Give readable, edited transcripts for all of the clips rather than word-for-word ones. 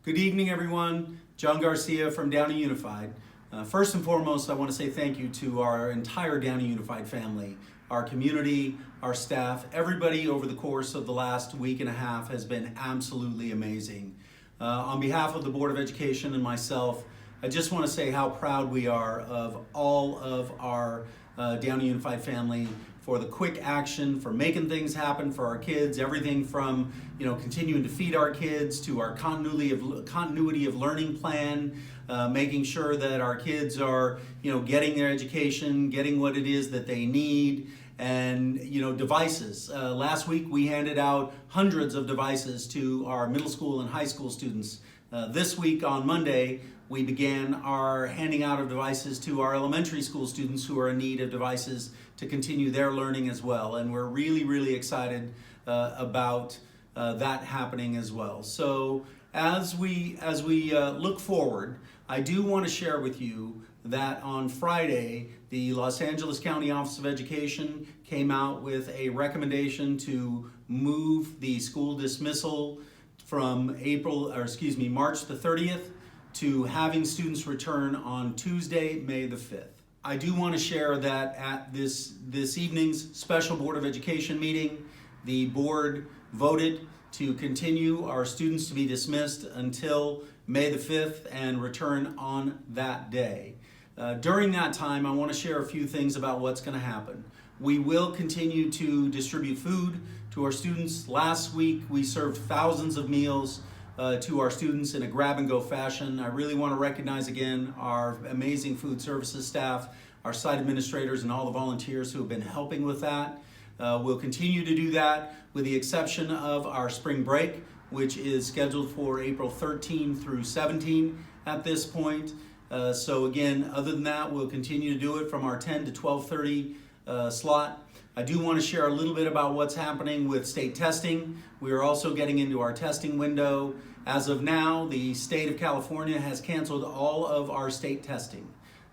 Good evening, everyone. John Garcia from Downey Unified. First and foremost, I want to say thank you to our entire Downey Unified family, our community, our staff. Everybody over the course of the last week and a half has been absolutely amazing. On behalf of the Board of Education and myself, I just want to say how proud we are of all of our Downey Unified family for the quick action, for making things happen for our kids, everything from continuing to feed our kids to our continuity of learning plan, making sure that our kids are getting their education, getting what it is that they need, and devices. Last week we handed out hundreds of devices to our middle school and high school students. This week on Monday we began our handing out of devices to our elementary school students who are in need of devices to continue their learning as well. And we're really excited about that happening as well. So as we look forward, I do want to share with you that on Friday, the Los Angeles County Office of Education came out with a recommendation to move the school dismissal from March the 30th to having students return on Tuesday, May the 5th. I do want to share that at this evening's special Board of Education meeting, the board voted to continue our students to be dismissed until May the 5th and return on that day. During that time, I want to share a few things about what's going to happen. We will continue to distribute food to our students. Last week, we served thousands of meals to our students in a grab-and-go fashion. I really want to recognize again our amazing food services staff, our site administrators, and all the volunteers who have been helping with that. We'll continue to do that with the exception of our spring break, which is scheduled for April 13 through 17 at this point. So again, other than that, we'll continue to do it from our 10 to 12:30 slot. I do want to share a little bit about what's happening with state testing. We are also getting into our testing window. As of now, the state of California has canceled all of our state testing.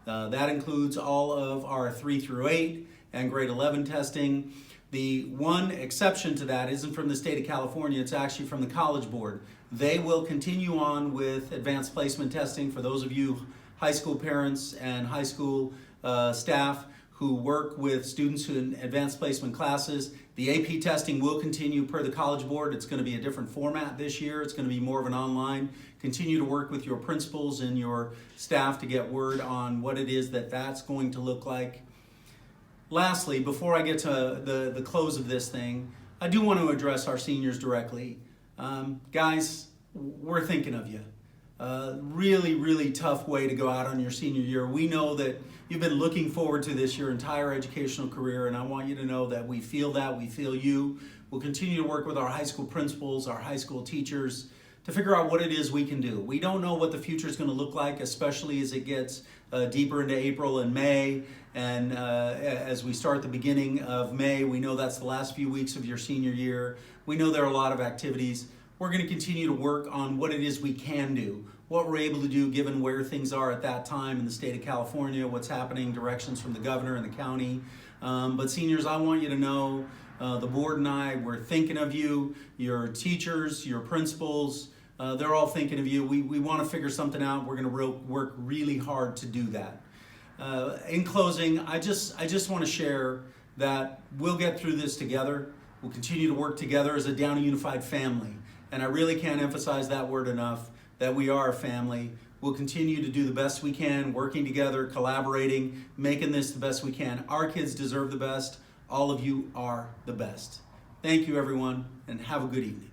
That includes all of our 3 through 8 and grade 11 testing. The one exception to that isn't from the state of California, it's actually from the College Board. They will continue on with advanced placement testing for those of you high school parents and high school staff who work with students in advanced placement classes. The AP testing will continue per the College Board. It's going to be a different format this year. It's going to be more of an online. Continue to work with your principals and your staff to get word on what it is that's going to look like. Lastly, before I get to the close of this thing, I do want to address our seniors directly. Guys, we're thinking of you. Really tough way to go out on your senior year. We know that you've been looking forward to this your entire educational career, and I want you to know that we feel you. We'll continue to work with our high school principals, our high school teachers, to figure out what it is we can do. We don't know what the future is going to look like, especially as it gets deeper into April and May, and as we start the beginning of May, we know that's the last few weeks of your senior year. We know there are a lot of activities. We're going to continue to work on what it is we can do, what we're able to do given where things are at that time in the state of California, what's happening, directions from the governor and the county. But seniors, I want you to know the board and I, we're thinking of you, your teachers, your principals, they're all thinking of you. We want to figure something out. We're going to work really hard to do that. In closing, I just want to share that we'll get through this together. We'll continue to work together as a Downey Unified family. And I really can't emphasize that word enough, that we are a family. We'll continue to do the best we can, working together, collaborating, making this the best we can. Our kids deserve the best. All of you are the best. Thank you, everyone, and have a good evening.